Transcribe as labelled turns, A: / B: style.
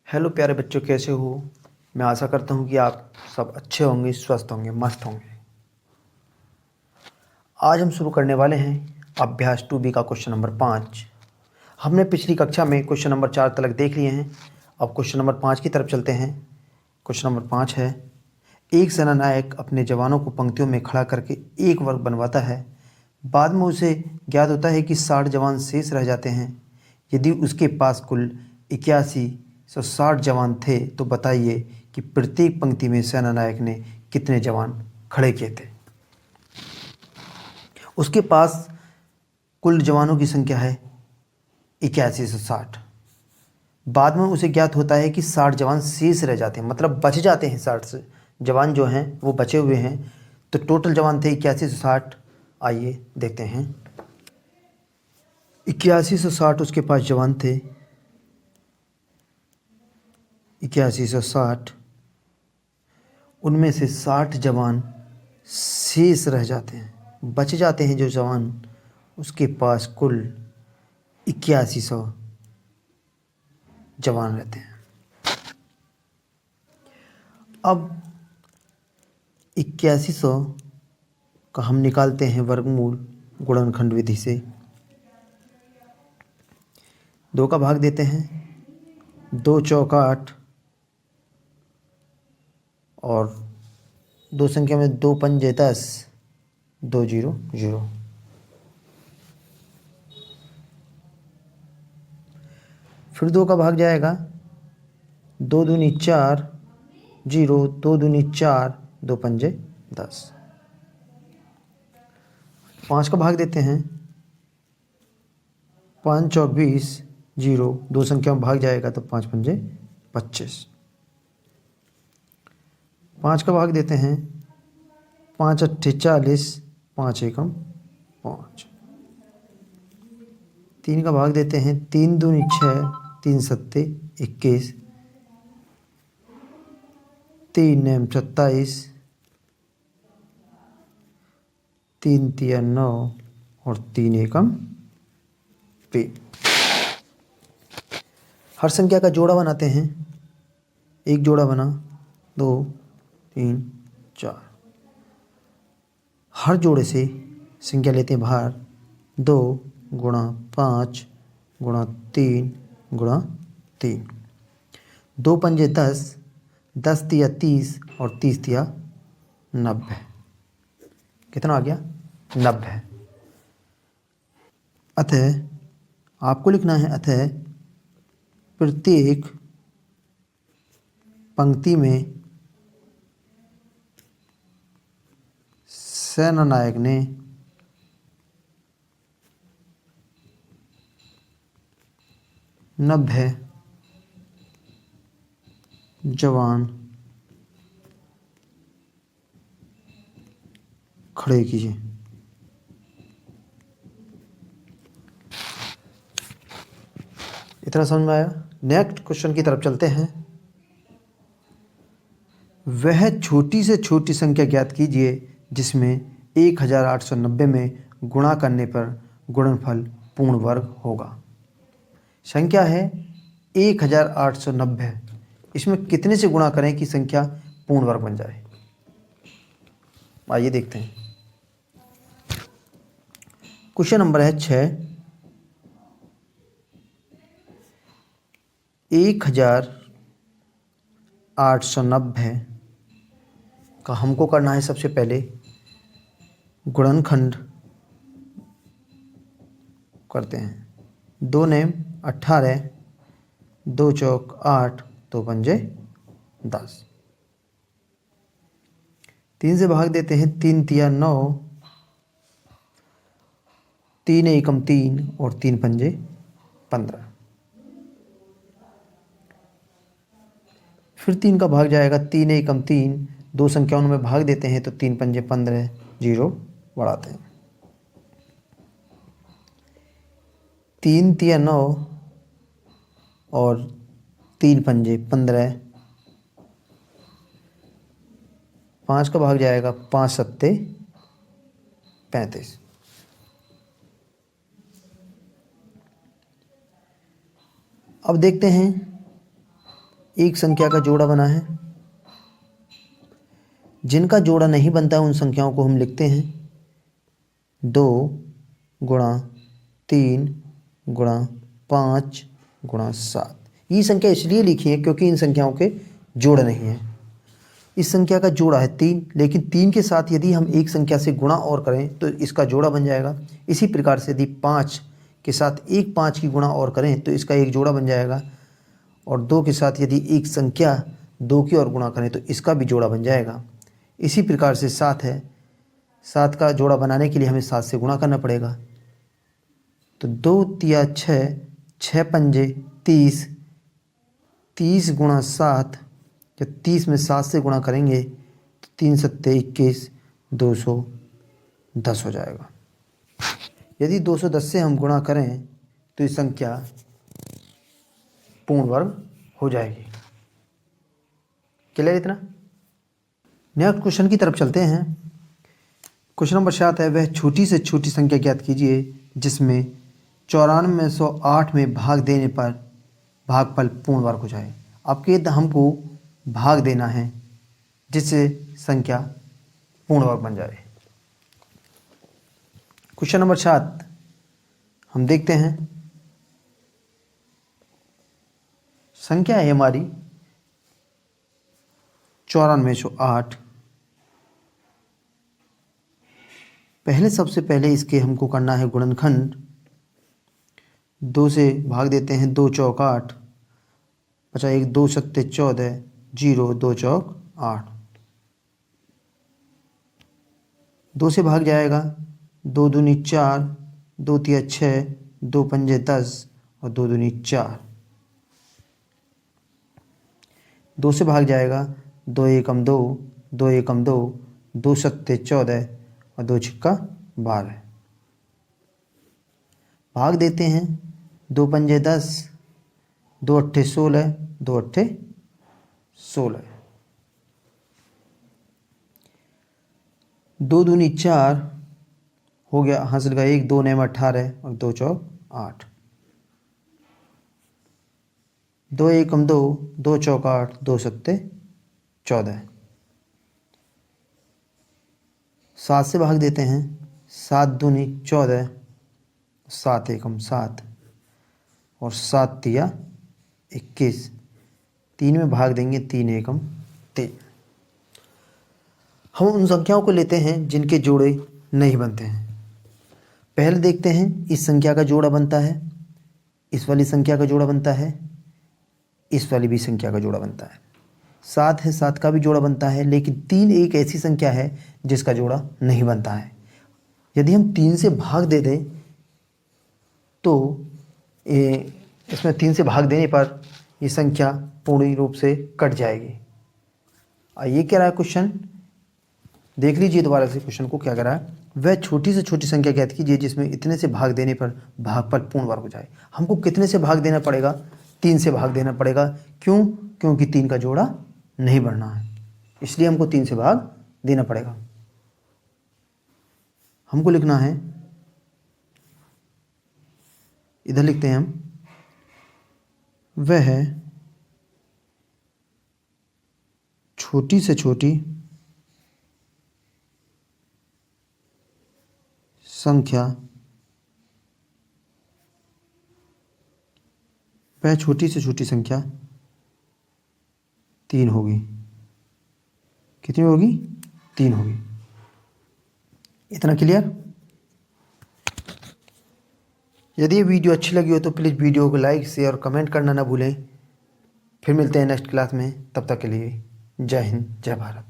A: Hello प्यारे बच्चों, कैसे हो। मैं आशा करता हूँ कि आप सब अच्छे होंगे, स्वस्थ होंगे, मस्त होंगे। आज हम शुरू करने वाले हैं अभ्यास 2B का क्वेश्चन नंबर 5। हमने पिछली कक्षा में क्वेश्चन नंबर 4 तक देख लिए हैं। अब क्वेश्चन नंबर 5 की तरफ चलते हैं। क्वेश्चन नंबर 5 है, एक सेनानायक अपने जवानों को पंक्तियों में खड़ा करके एक वर्ग बनवाता है। बाद में उसे ज्ञात होता है कि 60 जवान शेष रह जाते हैं। यदि उसके पास कुल 8160 जवान थे तो बताइए कि प्रत्येक पंक्ति में सेनानायक ने कितने जवान खड़े किए थे। उसके पास कुल जवानों की संख्या है 8160। बाद में उसे ज्ञात होता है कि 60 जवान शेष रह जाते हैं, मतलब बच जाते हैं। 60 से जवान जो हैं वो बचे हुए हैं। तो टोटल जवान थे 8160। आइए देखते हैं। 8160 उसके पास जवान थे। 8160 उनमें से 60 जवान शेष रह जाते हैं, बच जाते हैं जो जवान। उसके पास कुल 8100 जवान रहते हैं। अब 8100 का हम निकालते हैं वर्गमूल गुणनखंड विधि से। 2 का भाग देते हैं, 2 चौक 8 और 2 संख्या में 2 पंजे 10, 2 0 0। फिर 2 का भाग जाएगा, 2 दूनी 4 0, 2 दूनी 4, 2 पंजे 10। 5 का भाग देते हैं, 5 चौक 20 0, 2 संख्या में भाग जाएगा तो 5 पंजे 25। 5 का भाग देते हैं, 5 अट्ठे 40, 5 एकम 5। 3 का भाग देते हैं, 3 दूनी 6, 3 सत्ते 21, 3 नेम 27, 3 तिया 9 और 3 एकम 3। हर संख्या का जोड़ा बनाते हैं। एक जोड़ा बना, 2 3 4। हर जोड़े से संख्या लेते हैं बाहर। 2 गुणा 5 गुणा 3 गुणा 3। 2 पंजे 10, 10 तिया 30 और 30 तिया 90। कितना आ गया? 90। अतः आपको लिखना है, अतः प्रत्येक पंक्ति में सेनानायक ने नब्बे जवान खड़े कीजिए। इतना समझ में आया? नेक्स्ट क्वेश्चन की तरफ चलते हैं। वह छोटी से छोटी संख्या ज्ञात कीजिए जिसमें 1890 में गुणा करने पर गुणनफल पूर्ण वर्ग होगा। संख्या है 1890। इसमें कितने से गुणा करें कि संख्या पूर्ण वर्ग बन जाए? आइए देखते हैं। क्वेश्चन नंबर है 6। 1890 का हमको करना है सबसे पहले गुणनखंड करते हैं। 2 नेम 18, 2 चौक 8, 2 पंजे 10। 3 से भाग देते हैं, 3 तिया 9, 3 एकम 3 और 3 पंजे 15। फिर 3 का भाग जाएगा, 3 एकम 3, 2 संख्याओं में भाग देते हैं तो 3 पंजे 15, 0 बढ़ाते हैं। 3 तिया 9 और 3 पंजे 15। 5 का भाग जाएगा, 5 सत्ते 35। अब देखते हैं एक संख्या का जोड़ा बना है। जिनका जोड़ा नहीं बनता उन संख्याओं को हम लिखते हैं 2 गुणा 3 गुणा 5 गुणा 7। ये संख्या इसलिए लिखी है क्योंकि इन संख्याओं के जोड़ नहीं है। इस संख्या का जोड़ा है 3, लेकिन 3 के साथ यदि हम एक संख्या से गुणा और करें तो इसका जोड़ा बन जाएगा। इसी प्रकार से यदि 5 के साथ एक 5 की गुणा और करें तो इसका एक जोड़ा बन जाएगा। और 2 के साथ यदि एक संख्या 2 की और गुणा करें तो इसका भी जोड़ा बन जाएगा। इसी प्रकार से 7 है, 7 का जोड़ा बनाने के लिए हमें 7 से गुणा करना पड़ेगा। तो 2 तिया 6, 6 पंजे 30, 30 गुणा 7, जब 30 में 7 से गुणा करेंगे तो 3 सत्ते 21, 210 हो जाएगा। यदि 210 से हम गुणा करें तो ये संख्या पूर्ण वर्ग हो जाएगी। क्लियर इतना? नेक्स्ट क्वेश्चन की तरफ चलते हैं। क्वेश्चन नंबर 7 है, वह छोटी से छोटी संख्या ज्ञात कीजिए जिसमें 9408 में भाग देने पर भागफल पूर्ण वर्ग हो जाए। आपके हमको भाग देना है जिससे संख्या पूर्ण वर्ग बन जाए। क्वेश्चन नंबर 7 हम देखते हैं। संख्या है हमारी 9408। पहले सबसे पहले इसके हमको करना है गुणनखंड। 2 से भाग देते हैं, 2 चौक 8, बचा 1, 2 सत्ते 14, 0, 2 चौक 8। 2 से भाग जाएगा, 2 दूनी 4, 2 तिया 6, 2 पंजे 10 और 2 दूनी 4। 2 से भाग जाएगा, 2 एकम 2, 2 एकम 2, 2 सत्ते 14 और 2 छिक्का 12। भाग देते हैं, 2 पंजे 10, 2 अट्ठे 16, 2 अट्ठे 16। 2 दूनी 4 हो गया, हासिल का 1, 2 नेम 18 और 2 चौक 8। 2 एकम 2, 2 चौक 8, 2 सत्ते 14। 7 से भाग देते हैं, 7 दूनी 14, 7 एकम 7 और 7 तिया 21। 3 में भाग देंगे, 3 एकम 3। हम उन संख्याओं को लेते हैं जिनके जोड़े नहीं बनते हैं। पहले देखते हैं, इस संख्या का जोड़ा बनता है, इस वाली संख्या का जोड़ा बनता है, इस वाली भी संख्या का जोड़ा बनता है। 7 है, 7 का भी जोड़ा बनता है, लेकिन 3 एक ऐसी संख्या है जिसका जोड़ा नहीं बनता है। यदि हम 3 से भाग दे दें तो इसमें 3 से भाग देने पर ये संख्या पूर्ण रूप से कट जाएगी। ये क्या रहा है क्वेश्चन, देख लीजिए दोबारा से क्वेश्चन को क्या करा है। वह छोटी से छोटी संख्या ज्ञात कीजिए जिसमें इतने से भाग देने पर भागफल पूर्ण वर्ग हो जाए। हमको कितने से भाग देना पड़ेगा? 3 से भाग देना पड़ेगा। क्यों? क्योंकि 3 का जोड़ा नहीं बढ़ना है, इसलिए हमको 3 से भाग देना पड़ेगा। हमको लिखना है, इधर लिखते हैं हम, वह छोटी से छोटी संख्या, वह छोटी से छोटी संख्या 3 होगी। कितनी होगी? 3 होगी। इतना क्लियर? यदि ये वीडियो अच्छी लगी हो तो प्लीज़ वीडियो को लाइक शेयर और कमेंट करना ना भूलें। फिर मिलते हैं नेक्स्ट क्लास में, तब तक के लिए जय हिंद, जय भारत।